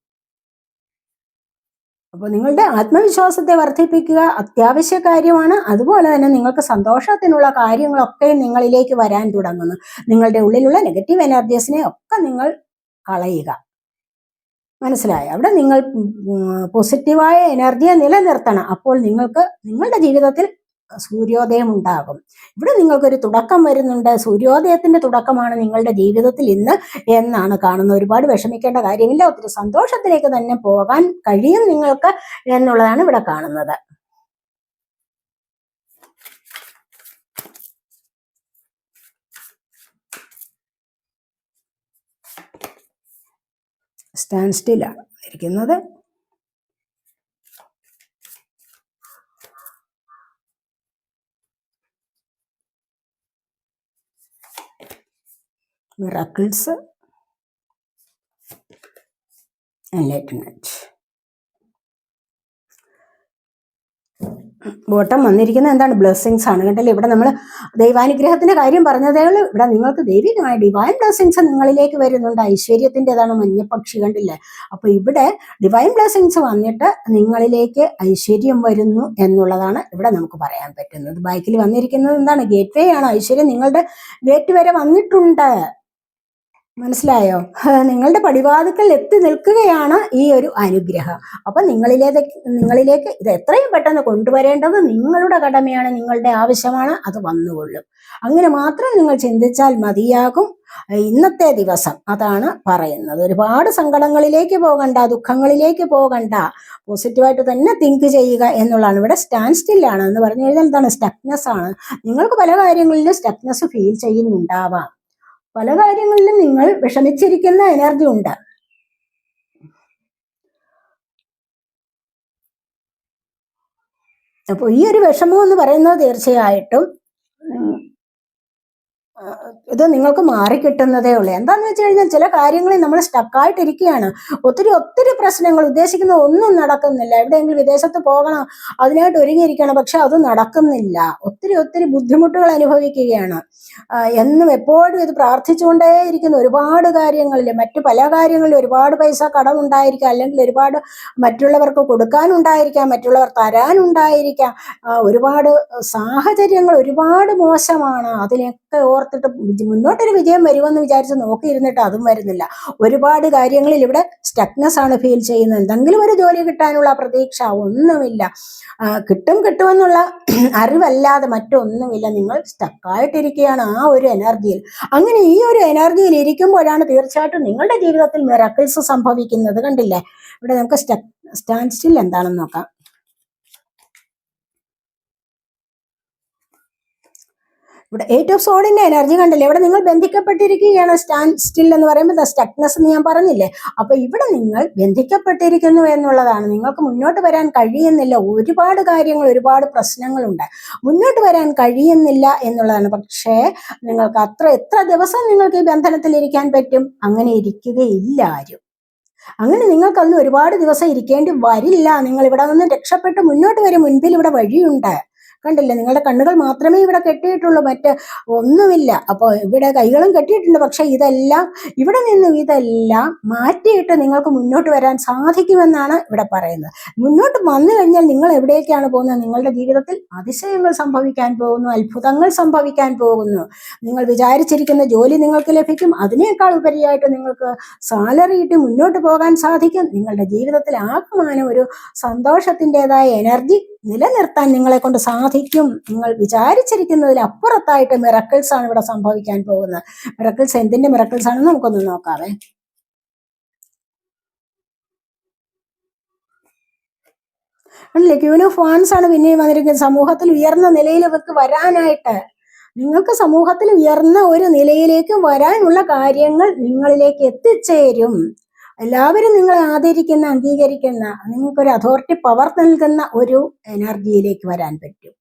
അപ്പോൾ നിങ്ങളുടെ ആത്മവിശ്വാസത്തെ വർദ്ധിപ്പിക്കുക അത്യാവശ്യ കാര്യമാണ്. അതുപോലെ തന്നെ നിങ്ങൾക്ക് സന്തോഷത്തിനുള്ള കാര്യങ്ങളൊക്കെ നിങ്ങളിലേക്ക് വരാൻ തുടങ്ങുന്നു. നിങ്ങളുടെ ഉള്ളിലുള്ള നെഗറ്റീവ് എനർജീസിനെ ഒക്കെ നിങ്ങൾ കളയുക. മനസ്സിലായോ? അവിടെ നിങ്ങൾ പോസിറ്റീവായ എനർജിയെ നിലനിർത്തണം. അപ്പോൾ നിങ്ങൾക്ക് നിങ്ങളുടെ ജീവിതത്തിൽ സൂര്യോദയം ഉണ്ടാകും. ഇവിടെ നിങ്ങൾക്കൊരു തുടക്കം വരുന്നുണ്ട്. സൂര്യോദയത്തിന്റെ തുടക്കമാണ് നിങ്ങളുടെ ജീവിതത്തിൽ ഇന്ന് എന്നാണ് കാണുന്നത്. ഒരുപാട് വിഷമിക്കേണ്ട കാര്യമില്ല, ഒത്തിരി സന്തോഷത്തിലേക്ക് തന്നെ പോകാൻ കഴിയും നിങ്ങൾക്ക് എന്നുള്ളതാണ് ഇവിടെ കാണുന്നത്. സ്റ്റാൻഡ് സ്റ്റിലാണ് ഇരിക്കുന്നത്. miracles, enlightenment. ബോട്ടം വന്നിരിക്കുന്നത് എന്താണ്? ബ്ലെസ്സിങ്സ് ആണ്. കേട്ടല്ലേ? ഇവിടെ നമ്മൾ ദൈവാനുഗ്രഹത്തിന്റെ കാര്യം പറഞ്ഞതേ ഉള്ളൂ. ഇവിടെ നിങ്ങൾക്ക് ദൈവികമായ ഡിവൈൻ ബ്ലെസ്സിങ്സ് നിങ്ങളിലേക്ക് വരുന്നുണ്ട്. ഐശ്വര്യത്തിൻ്റെതാണ് മഞ്ഞപ്പക്ഷി, കണ്ടില്ലേ? അപ്പൊ ഇവിടെ ഡിവൈൻ ബ്ലെസ്സിങ്സ് വന്നിട്ട് നിങ്ങളിലേക്ക് ഐശ്വര്യം വരുന്നു എന്നുള്ളതാണ് ഇവിടെ നമുക്ക് പറയാൻ പറ്റുന്നത്. ബൈക്കിൽ വന്നിരിക്കുന്നത് എന്താണ്? ഗേറ്റ് വേ ആണ്. ഐശ്വര്യം നിങ്ങളുടെ ഗേറ്റ് വരെ വന്നിട്ടുണ്ട്. മനസ്സിലായോ? നിങ്ങളുടെ പടിവാതിക്കൽ എത്തി നിൽക്കുകയാണ് ഈ ഒരു അനുഗ്രഹം. അപ്പൊ നിങ്ങളിലേക്ക് ഇത് എത്രയും പെട്ടെന്ന് കൊണ്ടുവരേണ്ടത് നിങ്ങളുടെ കടമയാണ്, നിങ്ങളുടെ ആവശ്യമാണ്. അത് വന്നുകൊള്ളും. അങ്ങനെ മാത്രം നിങ്ങൾ ചിന്തിച്ചാൽ മതിയാകും. ഇന്നത്തെ ദിവസം അതാണ് പറയുന്നത്. ഒരുപാട് സങ്കടങ്ങളിലേക്ക് പോകണ്ട, ദുഃഖങ്ങളിലേക്ക് പോകണ്ട, പോസിറ്റീവായിട്ട് തന്നെ തിങ്ക് ചെയ്യുക എന്നുള്ളതാണ്. ഇവിടെ സ്റ്റാൻഡ് സ്റ്റില്ലാണ് എന്ന് പറഞ്ഞു കഴിഞ്ഞാൽ എന്താണ്? സ്റ്റക്നെസ് ആണ്. നിങ്ങൾക്ക് പല കാര്യങ്ങളിലും സ്റ്റക്നെസ് ഫീൽ ചെയ്യുന്നുണ്ടാവാം. പല കാര്യങ്ങളിലും നിങ്ങൾ വിഷമിച്ചിരിക്കുന്ന എനർജി ഉണ്ട്. അപ്പോൾ ഈ ഒരു വിഷമം എന്ന് പറയുന്നത് തീർച്ചയായിട്ടും ഇത് നിങ്ങൾക്ക് മാറിക്കിട്ടുന്നതേ ഉള്ളൂ. എന്താന്ന് വെച്ച് കഴിഞ്ഞാൽ ചില കാര്യങ്ങളിൽ നമ്മൾ സ്റ്റക്കായിട്ടിരിക്കുകയാണ്. ഒത്തിരി പ്രശ്നങ്ങൾ, ഉദ്ദേശിക്കുന്ന ഒന്നും നടക്കുന്നില്ല. എവിടെയെങ്കിലും വിദേശത്ത് പോകണം, അതിനായിട്ട് ഒരുങ്ങിയിരിക്കണം, പക്ഷെ അത് നടക്കുന്നില്ല. ഒത്തിരി ബുദ്ധിമുട്ടുകൾ അനുഭവിക്കുകയാണ്. എന്നും എപ്പോഴും ഇത് പ്രാർത്ഥിച്ചുകൊണ്ടേയിരിക്കുന്നു. ഒരുപാട് കാര്യങ്ങളിൽ, മറ്റു പല കാര്യങ്ങളിലും ഒരുപാട് പൈസ കടമുണ്ടായിരിക്കാം, അല്ലെങ്കിൽ ഒരുപാട് മറ്റുള്ളവർക്ക് കൊടുക്കാനുണ്ടായിരിക്കാം, മറ്റുള്ളവർ തരാനുണ്ടായിരിക്കാം. ഒരുപാട് സാഹചര്യങ്ങൾ ഒരുപാട് മോശമാണ്. അതിനൊക്കെ ഓർത്തിട്ട് മുന്നോട്ടൊരു വിജയം വരുമെന്ന് വിചാരിച്ച് നോക്കിയിരുന്നിട്ട് അതും വരുന്നില്ല. ഒരുപാട് കാര്യങ്ങളിൽ ഇവിടെ സ്റ്റക്നെസ് ആണ് ഫീൽ ചെയ്യുന്നത്. എന്തെങ്കിലും ഒരു ജോലി കിട്ടാനുള്ള പ്രതീക്ഷ ഒന്നുമില്ല. കിട്ടുമെന്നുള്ള അറിവല്ലാതെ മറ്റൊന്നുമില്ല. നിങ്ങൾ സ്റ്റക്കായിട്ടിരിക്കുകയാണ് ആ ഒരു എനർജിയിൽ. അങ്ങനെ ഈ ഒരു എനർജിയിൽ ഇരിക്കുമ്പോഴാണ് തീർച്ചയായിട്ടും നിങ്ങളുടെ ജീവിതത്തിൽ മിറക്കിൾസ് സംഭവിക്കുന്നത്. കണ്ടില്ലേ? ഇവിടെ നമുക്ക് സ്റ്റാൻഡ് സ്റ്റിൽ എന്താണെന്ന് നോക്കാം. ഇവിടെ 8 ഓഫ് സോഡിന്റെ എനർജി കണ്ടില്ലേ? ഇവിടെ നിങ്ങൾ ബന്ധിക്കപ്പെട്ടിരിക്കുകയാണ്. സ്റ്റാൻഡ് സ്റ്റിൽ എന്ന് പറയുമ്പോൾ സ്റ്റക്നെസ് എന്ന് ഞാൻ പറഞ്ഞില്ലേ? അപ്പൊ ഇവിടെ നിങ്ങൾ ബന്ധിക്കപ്പെട്ടിരിക്കുന്നു എന്നുള്ളതാണ്. നിങ്ങൾക്ക് മുന്നോട്ട് വരാൻ കഴിയുന്നില്ല. ഒരുപാട് കാര്യങ്ങൾ, ഒരുപാട് പ്രശ്നങ്ങളുണ്ട്. മുന്നോട്ട് വരാൻ കഴിയുന്നില്ല എന്നുള്ളതാണ്. പക്ഷേ നിങ്ങൾക്ക് എത്ര ദിവസം നിങ്ങൾക്ക് ഈ ബന്ധനത്തിൽ ഇരിക്കാൻ പറ്റും? അങ്ങനെ ഇരിക്കുകയില്ല ആരും. അങ്ങനെ നിങ്ങൾക്ക് അതിന് ഒരുപാട് ദിവസം ഇരിക്കേണ്ടി വരില്ല. നിങ്ങൾ ഇവിടെ നിന്ന് രക്ഷപ്പെട്ട് മുന്നോട്ട് വരും. മുൻപിൽ ഇവിടെ വഴിയുണ്ട്. കണ്ടില്ലേ? നിങ്ങളുടെ കണ്ണുകൾ മാത്രമേ ഇവിടെ കെട്ടിയിട്ടുള്ളൂ, മറ്റ് ഒന്നുമില്ല. അപ്പോൾ ഇവിടെ കൈകളും കെട്ടിയിട്ടുണ്ട്. പക്ഷെ ഇവിടെ നിന്നും ഇതെല്ലാം മാറ്റിയിട്ട് നിങ്ങൾക്ക് മുന്നോട്ട് വരാൻ സാധിക്കുമെന്നാണ് ഇവിടെ പറയുന്നത്. മുന്നോട്ട് വന്നു കഴിഞ്ഞാൽ നിങ്ങൾ എവിടേക്കാണ് പോകുന്നത്? നിങ്ങളുടെ ജീവിതത്തിൽ അതിശയങ്ങൾ സംഭവിക്കാൻ പോകുന്നു, അത്ഭുതങ്ങൾ സംഭവിക്കാൻ പോകുന്നു. നിങ്ങൾ വിചാരിച്ചിരിക്കുന്ന ജോലി നിങ്ങൾക്ക് ലഭിക്കും. അതിനേക്കാൾ ഉപരിയായിട്ട് നിങ്ങൾക്ക് സാലറി ഇട്ട് മുന്നോട്ട് പോകാൻ സാധിക്കും. നിങ്ങളുടെ ജീവിതത്തിൽ ആകമാനം ഒരു സന്തോഷത്തിൻ്റെതായ എനർജി നിലനിർത്താൻ നിങ്ങളെ കൊണ്ട് സാധിക്കും. നിങ്ങൾ വിചാരിച്ചിരിക്കുന്നതിൽ അപ്പുറത്തായിട്ട് മിറക്കിൾസ് ആണ് ഇവിടെ സംഭവിക്കാൻ പോകുന്നത്. മിറക്കിൾസ് എന്തിന്റെ മിറക്കിൾസ് ആണെന്ന് നമുക്കൊന്ന് നോക്കാവേ. അല്ലേ? ക്യൂൻ ഓഫ് വാൻസ് ആണ് പിന്നെയും വന്നിരിക്കുന്നത്. സമൂഹത്തിൽ ഉയർന്ന നിലയിലേക്ക് വരാനായിട്ട്, നിങ്ങൾക്ക് സമൂഹത്തിൽ ഉയർന്ന ഒരു നിലയിലേക്ക് വരാനുള്ള കാര്യങ്ങൾ നിങ്ങളിലേക്ക് എത്തിച്ചേരും. എല്ലാവരും നിങ്ങളെ ആദരിക്കുന്ന, അംഗീകരിക്കുന്ന, നിങ്ങൾക്കൊരു അതോറിറ്റി പവർ നൽകുന്ന ഒരു എനർജിയിലേക്ക് വരാൻ പറ്റും.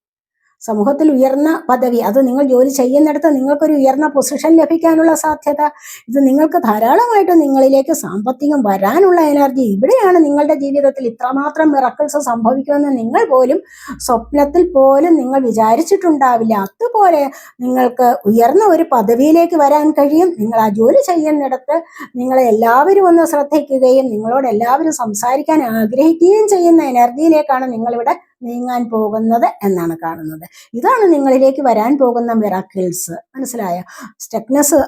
സമൂഹത്തിൽ ഉയർന്ന പദവി, അത് നിങ്ങൾ ജോലി ചെയ്യുന്നിടത്ത് നിങ്ങൾക്കൊരു ഉയർന്ന പൊസിഷൻ ലഭിക്കാനുള്ള സാധ്യത, ഇത് നിങ്ങൾക്ക് ധാരാളമായിട്ട് നിങ്ങളിലേക്ക് സാമ്പത്തികം വരാനുള്ള എനർജി. ഇവിടെയാണ് നിങ്ങളുടെ ജീവിതത്തിൽ ഇത്രമാത്രം മിറക്കിൾസ് സംഭവിക്കുമെന്ന് നിങ്ങൾ പോലും സ്വപ്നത്തിൽ പോലും നിങ്ങൾ വിചാരിച്ചിട്ടുണ്ടാവില്ല. അതുപോലെ നിങ്ങൾക്ക് ഉയർന്ന ഒരു പദവിയിലേക്ക് വരാൻ കഴിയും. നിങ്ങൾ ആ ജോലി ചെയ്യുന്നിടത്ത് നിങ്ങളെ എല്ലാവരും ഒന്ന് ശ്രദ്ധിക്കുകയും നിങ്ങളോട് എല്ലാവരും സംസാരിക്കാൻ ആഗ്രഹിക്കുകയും ചെയ്യുന്ന എനർജിയിലേക്കാണ് നിങ്ങളിവിടെ നീങ്ങാൻ പോകുന്നത് എന്നാണ് കാണുന്നത്. ഇതാണ് നിങ്ങളിലേക്ക് വരാൻ പോകുന്ന മിറാക്കിൾസ്. മനസ്സിലായോ? സ്റ്റക്നെസ്,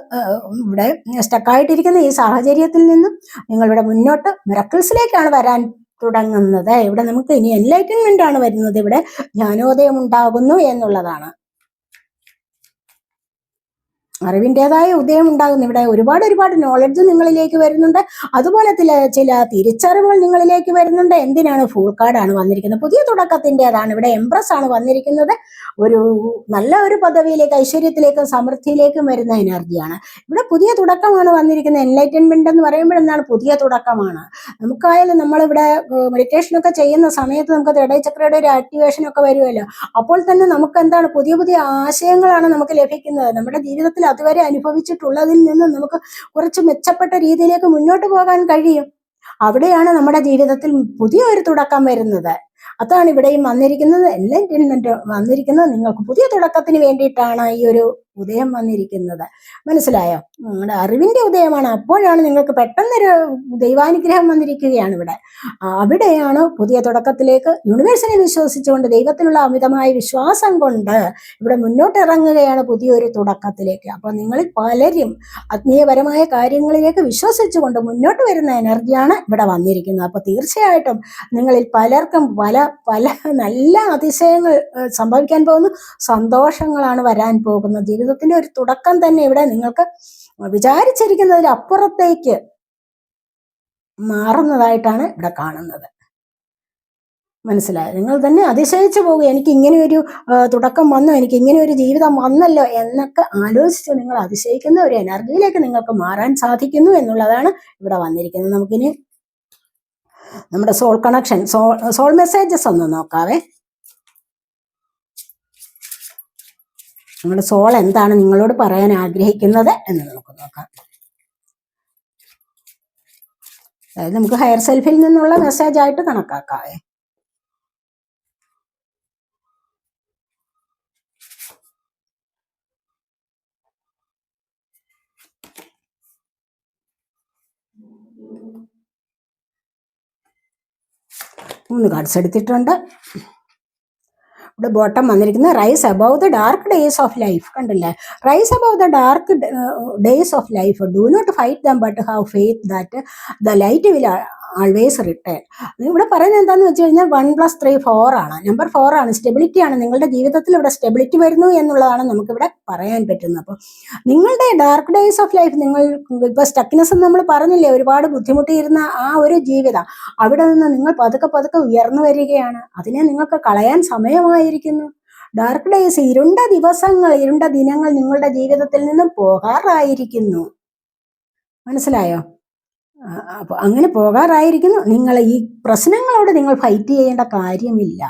ഇവിടെ സ്റ്റക്കായിട്ടിരിക്കുന്ന ഈ സാഹചര്യത്തിൽ നിന്നും നിങ്ങളിവിടെ മുന്നോട്ട് മിറാക്കിൾസിലേക്കാണ് വരാൻ തുടങ്ങുന്നത്. ഇവിടെ നമുക്ക് ഇനി എൻലൈറ്റൻമെന്റ് ആണ് വരുന്നത്. ഇവിടെ ജ്ഞാനോദയം ഉണ്ടാകുന്നു എന്നുള്ളതാണ്. അറിവിൻ്റെതായ ഉദയം ഉണ്ടാകുന്നു. ഇവിടെ ഒരുപാട് നോളജ് നിങ്ങളിലേക്ക് വരുന്നുണ്ട്. അതുപോലെ ചില തിരിച്ചറിവുകൾ നിങ്ങളിലേക്ക് വരുന്നുണ്ട്. എന്തിനാണ്? ഫൂൾ കാർഡാണ് വന്നിരിക്കുന്നത്. പുതിയ തുടക്കത്തിൻ്റെതാണ്. ഇവിടെ എംപ്രസ് ആണ് വന്നിരിക്കുന്നത്. ഒരു നല്ല ഒരു പദവിയിലേക്ക്, ഐശ്വര്യത്തിലേക്കും സമൃദ്ധിയിലേക്കും വരുന്ന എനർജിയാണ്. ഇവിടെ പുതിയ തുടക്കമാണ് വന്നിരിക്കുന്നത്. എൻലൈറ്റൻമെന്റ് എന്ന് പറയുമ്പോൾ എന്താണ്? പുതിയ തുടക്കമാണ്. നമുക്കായാലും നമ്മളിവിടെ മെഡിറ്റേഷനൊക്കെ ചെയ്യുന്ന സമയത്ത് നമുക്ക് ഹൃദയചക്രയുടെ ഒരു ആക്ടിവേഷൻ ഒക്കെ വരുമല്ലോ. അപ്പോൾ തന്നെ നമുക്ക് എന്താണ്? പുതിയ ആശയങ്ങളാണ് നമുക്ക് ലഭിക്കുന്നത്. നമ്മുടെ ജീവിതത്തിൽ അതുവരെ അനുഭവിച്ചിട്ടുള്ളതിൽ നിന്ന് നമുക്ക് കുറച്ച് മെച്ചപ്പെട്ട രീതിയിലേക്ക് മുന്നോട്ട് പോകാൻ കഴിയും. അവിടെയാണ് നമ്മുടെ ജീവിതത്തിൽ പുതിയ ഒരു തുടക്കം വരുന്നത്. അതാണ് ഇവിടെയും വന്നിരിക്കുന്നത്. എൻലൈറ്റൻമെന്റ് വന്നിരിക്കുന്നത് നിങ്ങൾക്ക് പുതിയ തുടക്കത്തിന് വേണ്ടിയിട്ടാണ് ഈ ഒരു ഉദയം വന്നിരിക്കുന്നത്. മനസ്സിലായോ? നിങ്ങളുടെ അറിവിന്റെ ഉദയമാണ്. അപ്പോഴാണ് നിങ്ങൾക്ക് പെട്ടെന്നൊരു ദൈവാനുഗ്രഹം വന്നിരിക്കുകയാണ് ഇവിടെ. അവിടെയാണ് പുതിയ തുടക്കത്തിലേക്ക് യൂണിവേഴ്സിനെ വിശ്വസിച്ചുകൊണ്ട്, ദൈവത്തിലുള്ള അമിതമായ വിശ്വാസം കൊണ്ട് ഇവിടെ മുന്നോട്ട് ഇറങ്ങുകയാണ് പുതിയൊരു തുടക്കത്തിലേക്ക്. അപ്പൊ നിങ്ങളിൽ പലരും ആത്മീയപരമായ കാര്യങ്ങളിലേക്ക് വിശ്വസിച്ചുകൊണ്ട് മുന്നോട്ട് വരുന്ന എനർജിയാണ് ഇവിടെ വന്നിരിക്കുന്നത്. അപ്പൊ തീർച്ചയായിട്ടും നിങ്ങളിൽ പലർക്കും പല പല നല്ല അതിശയങ്ങൾ സംഭവിക്കാൻ പോകുന്നു. സന്തോഷങ്ങളാണ് വരാൻ പോകുന്നത്. ജീവിതത്തിന്റെ ഒരു തുടക്കം തന്നെ ഇവിടെ നിങ്ങൾക്ക് വിചാരിച്ചിരിക്കുന്നതിൽ അപ്പുറത്തേക്ക് മാറുന്നതായിട്ടാണ് ഇവിടെ കാണുന്നത്. മനസ്സിലായോ? നിങ്ങൾ തന്നെ അതിശയിച്ചു പോകുക, എനിക്ക് ഇങ്ങനെ ഒരു തുടക്കം വന്നു, എനിക്ക് ഇങ്ങനെ ഒരു ജീവിതം വന്നല്ലോ എന്നൊക്കെ ആലോചിച്ച് നിങ്ങൾ അതിശയിക്കുന്ന ഒരു എനർജിയിലേക്ക് നിങ്ങൾക്ക് മാറാൻ സാധിക്കുന്നു എന്നുള്ളതാണ് ഇവിടെ വന്നിരിക്കുന്നത്. നമുക്കിനി നമ്മുടെ സോൾ കണക്ഷൻ, സോൾ മെസ്സേജസ് ഒന്ന് നോക്കാവേ. നിങ്ങളുടെ സോൾ എന്താണ് നിങ്ങളോട് പറയാൻ ആഗ്രഹിക്കുന്നത് എന്ന് നമുക്ക് നോക്കാം. അതായത് നമുക്ക് ഹയർ സെൽഫിൽ നിന്നുള്ള മെസ്സേജ് ആയിട്ട് കണക്കാക്കാവേ. മൂന്ന് കാർഡ്സ് എടുത്തിട്ടുണ്ട്. ഇവിടെ ബോട്ടം വന്നിരിക്കുന്നത് rise above the dark days of life. കണ്ടില്ലേ? Rise above the dark days of life, do not fight them but have faith that the light will always return. ഇവിടെ പറയുന്നത് എന്താണെന്ന് വെച്ച് കഴിഞ്ഞാൽ 1 + 3 4 ആണ്. നമ്പർ 4 ആണ്. സ്റ്റെബിലിറ്റി ആണ്. നിങ്ങളുടെ ജീവിതത്തിൽ ഇവിടെ സ്റ്റെബിലിറ്റി വരുന്നു എന്നുള്ളതാണ് നമുക്കിവിടെ പറയാൻ പറ്റുന്നത്. അപ്പോൾ നിങ്ങളുടെ ഡാർക്ക് ഡേയ്സ് ഓഫ് ലൈഫ്, നിങ്ങൾ ഇപ്പോൾ സ്റ്റക്നെസ് നമ്മൾ പറഞ്ഞില്ലേ, ഒരുപാട് ബുദ്ധിമുട്ടിയിരുന്ന ആ ഒരു ജീവിതം, അവിടെ നിന്ന് നിങ്ങൾ പതുക്കെ പതുക്കെ ഉയർന്നു വരികയാണ്. അതിനെ നിങ്ങൾക്ക് കളയാൻ സമയമായിരിക്കുന്നു. ഡാർക്ക് ഡേയ്സ്, ഇരുണ്ട ദിവസങ്ങൾ, ഇരുണ്ട ദിനങ്ങൾ നിങ്ങളുടെ ജീവിതത്തിൽ നിന്നും പോകാറായിരിക്കുന്നു. മനസ്സിലായോ? അപ്പോൾ അങ്ങനെ പോകാറായിരിക്കുന്നു. നിങ്ങൾ ഈ പ്രശ്നങ്ങളോട് നിങ്ങൾ ഫൈറ്റ് ചെയ്യേണ്ട കാര്യമില്ല.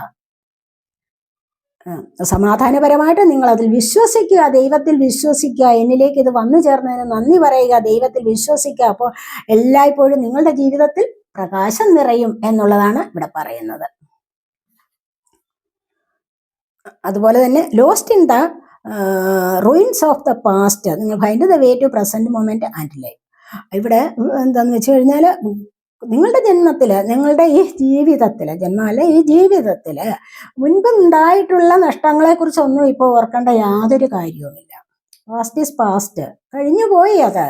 സമാധാനപരമായിട്ട് നിങ്ങൾ അതിൽ വിശ്വസിക്കുക, ദൈവത്തിൽ വിശ്വസിക്കുക. എന്നിലേക്ക് ഇത് വന്നു ചേർന്നതിന് നന്ദി പറയുക, ദൈവത്തിൽ വിശ്വസിക്കുക. അപ്പോൾ എല്ലായ്പ്പോഴും നിങ്ങളുടെ ജീവിതത്തിൽ പ്രകാശം നിറയും എന്നുള്ളതാണ് ഇവിടെ പറയുന്നത്. അതുപോലെ തന്നെ lost in the ruins of the past, നിങ്ങൾ find the way to present moment and life. ഇവിടെ എന്താന്ന് വെച്ച് കഴിഞ്ഞാൽ നിങ്ങളുടെ ജന്മത്തില്, നിങ്ങളുടെ ഈ ജീവിതത്തില്, ജന്മമല്ല ഈ ജീവിതത്തില് മുൻപ് ഉണ്ടായിട്ടുള്ള നഷ്ടങ്ങളെ കുറിച്ചൊന്നും ഇപ്പോൾ ഓർക്കേണ്ട യാതൊരു കാര്യവുമില്ല. പാസ്റ്റ് ഈസ് പാസ്റ്റ്, കഴിഞ്ഞു പോയി അത്.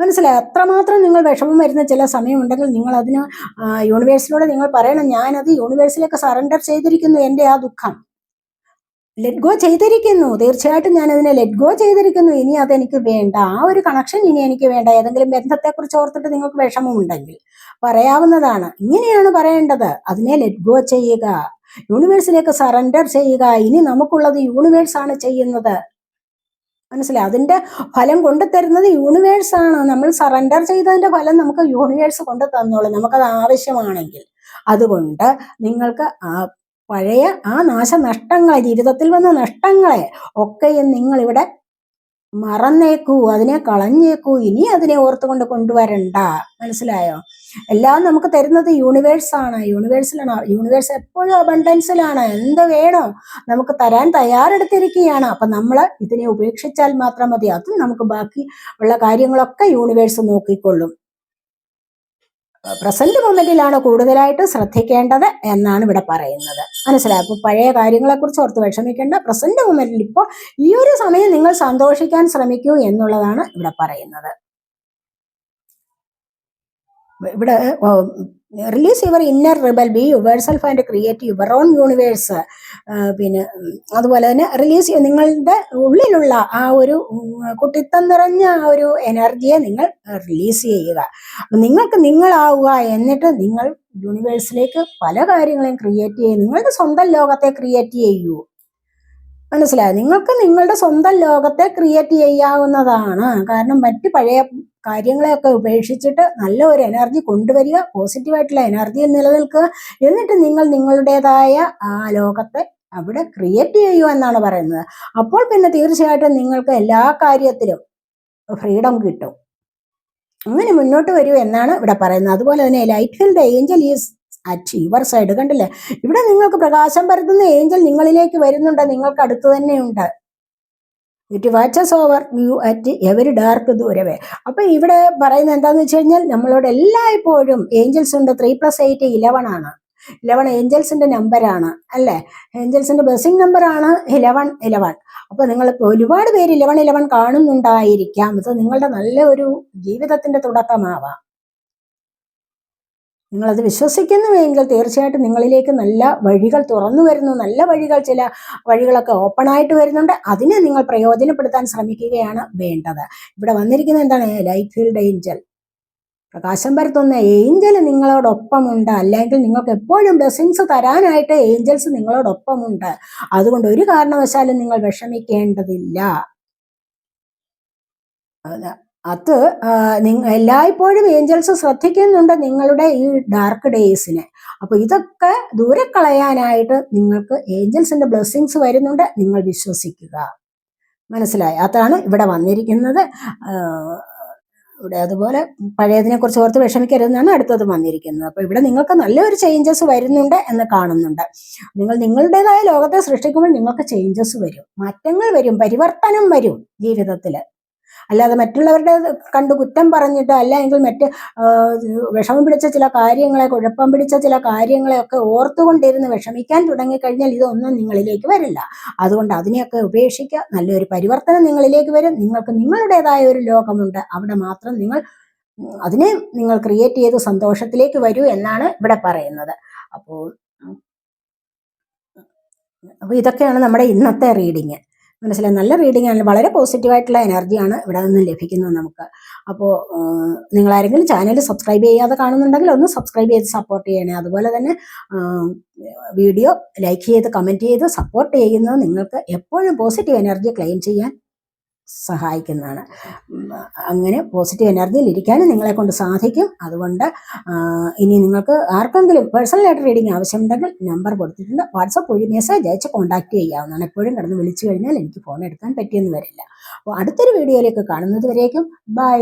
മനസ്സിലായി? അത്രമാത്രം നിങ്ങൾ വിഷമം വരുന്ന ചില സമയമുണ്ടെങ്കിൽ നിങ്ങൾ അതിന് യൂണിവേഴ്സിനോട് നിങ്ങൾ പറയണം, ഞാനത് യൂണിവേഴ്സിലേക്ക് സറണ്ടർ ചെയ്തിരിക്കുന്നു, എൻ്റെ ആ ദുഃഖം ലെറ്റ് ഗോ ചെയ്തിരിക്കുന്നു. തീർച്ചയായിട്ടും ഞാൻ അതിനെ ലെറ്റ് ഗോ ചെയ്തിരിക്കുന്നു. ഇനി അതെനിക്ക് വേണ്ട, ആ ഒരു കണക്ഷൻ ഇനി എനിക്ക് വേണ്ട. ഏതെങ്കിലും ബന്ധത്തെക്കുറിച്ച് ഓർത്തിട്ട് നിങ്ങൾക്ക് വിഷമമുണ്ടെങ്കിൽ പറയാവുന്നതാണ്. ഇങ്ങനെയാണ് പറയേണ്ടത്. അതിനെ ലെറ്റ് ഗോ ചെയ്യുക, യൂണിവേഴ്സിലേക്ക് സറണ്ടർ ചെയ്യുക. ഇനി നമുക്കുള്ളത് യൂണിവേഴ്സാണ് ചെയ്യുന്നത്. മനസ്സിലായി? അതിന്റെ ഫലം കൊണ്ടു തരുന്നത് യൂണിവേഴ്സാണ്. നമ്മൾ സറണ്ടർ ചെയ്തതിന്റെ ഫലം നമുക്ക് യൂണിവേഴ്സ് കൊണ്ട് തന്നോളും, നമുക്കത് ആവശ്യമാണെങ്കിൽ. അതുകൊണ്ട് നിങ്ങൾക്ക് പഴയ ആ നാശനഷ്ടങ്ങളെ, ജീവിതത്തിൽ വന്ന നഷ്ടങ്ങളെ ഒക്കെയും നിങ്ങളിവിടെ മറന്നേക്കൂ, അതിനെ കളഞ്ഞേക്കൂ. ഇനി അതിനെ ഓർത്തുകൊണ്ട് കൊണ്ടുവരണ്ട. മനസ്സിലായോ? എല്ലാം നമുക്ക് തരുന്നത് യൂണിവേഴ്സാണ്. യൂണിവേഴ്സ് എപ്പോഴും അബണ്ടൻസിലാണ്. എന്ത് വേണോ നമുക്ക് തരാൻ തയ്യാറെടുത്തിരിക്കുകയാണ്. അപ്പൊ നമ്മൾ ഇതിനെ ഉപേക്ഷിച്ചാൽ മാത്രം മതി. അത് നമുക്ക് ബാക്കി ഉള്ള കാര്യങ്ങളൊക്കെ യൂണിവേഴ്സ് നോക്കിക്കൊള്ളും. പ്രസന്റ് മൊമെന്റിലാണ് കൂടുതലായിട്ട് ശ്രദ്ധിക്കേണ്ടത് എന്നാണ് ഇവിടെ പറയുന്നത്. മനസ്സിലായി? അപ്പോൾ പഴയ കാര്യങ്ങളെ കുറിച്ച് ഓർത്ത് വിഷമിക്കേണ്ട. പ്രസന്റ് മൊമെന്റിൽ ഇപ്പോൾ ഈ ഒരു സമയം നിങ്ങൾ സന്തോഷിക്കാൻ ശ്രമിക്കൂ എന്നുള്ളതാണ് ഇവിടെ പറയുന്നത്. ഇവിടെ release your inner rebel, be your self and create your own universe. പിന്നെ അതുപോലെ തന്നെ റിലീസ്, നിങ്ങളുടെ ഉള്ളിലുള്ള ആ ഒരു കുട്ടിത്തം നിറഞ്ഞ ആ ഒരു എനർജിയെ നിങ്ങൾ റിലീസ് ചെയ്യുക. നിങ്ങൾക്ക് നിങ്ങളാവുക. എന്നിട്ട് നിങ്ങൾ യൂണിവേഴ്സിലേക്ക് പല കാര്യങ്ങളെയും ക്രിയേറ്റ് ചെയ്യും. നിങ്ങളുടെ സ്വന്തം ലോകത്തെ ക്രിയേറ്റ് ചെയ്യൂ. മനസ്സിലായോ? നിങ്ങൾക്ക് നിങ്ങളുടെ സ്വന്തം ലോകത്തെ ക്രിയേറ്റ് ചെയ്യാവുന്നതാണ്. കാരണം മറ്റു പഴയ കാര്യങ്ങളെയൊക്കെ ഉപേക്ഷിച്ചിട്ട് നല്ല ഒരു എനർജി കൊണ്ടുവരിക, പോസിറ്റീവായിട്ടുള്ള എനർജിയിൽ നിലനിൽക്കുക. എന്നിട്ട് നിങ്ങൾ നിങ്ങളുടേതായ ആ ലോകത്തെ അവിടെ ക്രിയേറ്റ് ചെയ്യൂ എന്നാണ് പറയുന്നത്. അപ്പോൾ പിന്നെ തീർച്ചയായിട്ടും നിങ്ങൾക്ക് എല്ലാ കാര്യത്തിലും ഫ്രീഡം കിട്ടും. അങ്ങനെ മുന്നോട്ട് വരൂ എന്നാണ് ഇവിടെ പറയുന്നത്. അതുപോലെ തന്നെ light field Angel is at your side. കണ്ടില്ലേ? ഇവിടെ നിങ്ങൾക്ക് പ്രകാശം പരത്തുന്ന ഏഞ്ചൽ നിങ്ങളിലേക്ക് വരുന്നുണ്ട്, നിങ്ങൾക്ക് അടുത്ത് തന്നെയുണ്ട്. It watches over you at every dark ദൂരവേ. അപ്പൊ ഇവിടെ പറയുന്നത് എന്താന്ന് വെച്ച് കഴിഞ്ഞാൽ നമ്മളോട് എല്ലായ്പ്പോഴും ഏഞ്ചൽസ് ഉണ്ട്. 3+8 11 ആണ്. 11 ഏഞ്ചൽസിന്റെ നമ്പറാണ് അല്ലേ? ഏഞ്ചൽസിന്റെ ബ്ലെസ്സിങ് നമ്പറാണ് 11. അപ്പൊ നിങ്ങൾ ഒരുപാട് പേര് 11 കാണുന്നുണ്ടായിരിക്കാം. ഇത് നിങ്ങളുടെ നല്ല ഒരു ജീവിതത്തിന്റെ തുടക്കമാവാം. നിങ്ങളത് വിശ്വസിക്കുന്നുവെങ്കിൽ തീർച്ചയായിട്ടും നിങ്ങളിലേക്ക് നല്ല വഴികൾ തുറന്നു വരുന്നു. നല്ല വഴികൾ, ചില വഴികളൊക്കെ ഓപ്പൺ ആയിട്ട് വരുന്നുണ്ട്. അതിനെ നിങ്ങൾ പ്രയോജനപ്പെടുത്താൻ ശ്രമിക്കുകയാണ് വേണ്ടത്. ഇവിടെ വന്നിരിക്കുന്നത് എന്താണ്? ലൈറ്റ് ഫീൽഡ് ഏഞ്ചൽ, പ്രകാശം പരത്തുന്ന ഏഞ്ചൽ നിങ്ങളോടൊപ്പമുണ്ട്. അല്ലെങ്കിൽ നിങ്ങൾക്ക് എപ്പോഴും ബ്ലെസ്സിങ്സ് തരാനായിട്ട് ഏഞ്ചൽസ് നിങ്ങളോടൊപ്പമുണ്ട്. അതുകൊണ്ട് ഒരു കാരണവശാലും നിങ്ങൾ വിഷമിക്കേണ്ടതില്ല. അത് എല്ലായ്പ്പോഴും ഏഞ്ചൽസ് ശ്രദ്ധിക്കുന്നുണ്ട് നിങ്ങളുടെ ഈ ഡാർക്ക് ഡേയ്സിനെ. അപ്പൊ ഇതൊക്കെ ദൂരെ കളയാനായിട്ട് നിങ്ങൾക്ക് ഏഞ്ചൽസിന്റെ ബ്ലെസ്സിങ്സ് വരുന്നുണ്ട്. നിങ്ങൾ വിശ്വസിക്കുക. മനസ്സിലായി? അതാണ് ഇവിടെ വന്നിരിക്കുന്നത്. ഇവിടെ അതുപോലെ പഴയതിനെ കുറിച്ച് ഓർത്ത് വിഷമിക്കരുതെന്നാണ് അടുത്തത് വന്നിരിക്കുന്നത്. അപ്പൊ ഇവിടെ നിങ്ങൾക്ക് നല്ലൊരു ചേഞ്ചസ് വരുന്നുണ്ട് എന്ന് കാണുന്നുണ്ട്. നിങ്ങൾ നിങ്ങളുടേതായ ലോകത്തെ സൃഷ്ടിക്കുമ്പോൾ നിങ്ങൾക്ക് ചേഞ്ചസ് വരും, മാറ്റങ്ങൾ വരും, പരിവർത്തനം വരും ജീവിതത്തിൽ. അല്ലാതെ മറ്റുള്ളവരുടെ കണ്ട് കുറ്റം പറഞ്ഞിട്ട്, അല്ലെങ്കിൽ മറ്റ് വിഷമം പിടിച്ച ചില കാര്യങ്ങളെ, കുഴപ്പം പിടിച്ച ചില കാര്യങ്ങളെയൊക്കെ ഓർത്തുകൊണ്ടിരുന്ന് വിഷമിക്കാൻ തുടങ്ങിക്കഴിഞ്ഞാൽ ഇതൊന്നും നിങ്ങളിലേക്ക് വരില്ല. അതുകൊണ്ട് അതിനെയൊക്കെ ഉപേക്ഷിക്കുക. നല്ലൊരു പരിവർത്തനം നിങ്ങളിലേക്ക് വരും. നിങ്ങൾക്ക് നിങ്ങളുടേതായ ഒരു ലോകമുണ്ട്. അവിടെ മാത്രം അതിനെ നിങ്ങൾ ക്രിയേറ്റ് ചെയ്ത് സന്തോഷത്തിലേക്ക് വരൂ എന്നാണ് ഇവിടെ പറയുന്നത്. അപ്പോൾ ഇതൊക്കെയാണ് നമ്മുടെ ഇന്നത്തെ റീഡിങ്. മനസ്സിലായി? നല്ല റീഡിംഗ് ആണ്, വളരെ പോസിറ്റീവായിട്ടുള്ള എനർജിയാണ് ഇവിടെ നിന്ന് ലഭിക്കുന്നത് നമുക്ക്. അപ്പോൾ നിങ്ങളാരെങ്കിലും ചാനൽ സബ്സ്ക്രൈബ് ചെയ്യാതെ കാണുന്നുണ്ടെങ്കിൽ ഒന്ന് സബ്സ്ക്രൈബ് ചെയ്ത് സപ്പോർട്ട് ചെയ്യണേ. അതുപോലെ തന്നെ വീഡിയോ ലൈക്ക് ചെയ്ത് കമൻറ്റ് ചെയ്ത് സപ്പോർട്ട് ചെയ്യുന്നത് നിങ്ങൾക്ക് എപ്പോഴും പോസിറ്റീവ് എനർജി ക്ലെയിം ചെയ്യാൻ സഹായിക്കുന്നതാണ്. അങ്ങനെ പോസിറ്റീവ് എനർജിയിൽ ഇരിക്കാനും നിങ്ങളെ കൊണ്ട് സാധിക്കും. അതുകൊണ്ട് ഇനി നിങ്ങൾക്ക് ആർക്കെങ്കിലും പേഴ്സണലായിട്ട് റീഡിംഗ് ആവശ്യമുണ്ടെങ്കിൽ നമ്പർ കൊടുത്തിട്ടുണ്ട്. വാട്സപ്പ് വഴി മെസ്സേജ് അയച്ച് കോൺടാക്ട് ചെയ്യാവുന്നതാണ്. എപ്പോഴും കിടന്ന് വിളിച്ചു കഴിഞ്ഞാൽ എനിക്ക് ഫോൺ എടുക്കാൻ പറ്റിയെന്ന് വരില്ല. അപ്പോൾ അടുത്തൊരു വീഡിയോയിലേക്ക് കാണുന്നത് വരേക്കും ബൈ.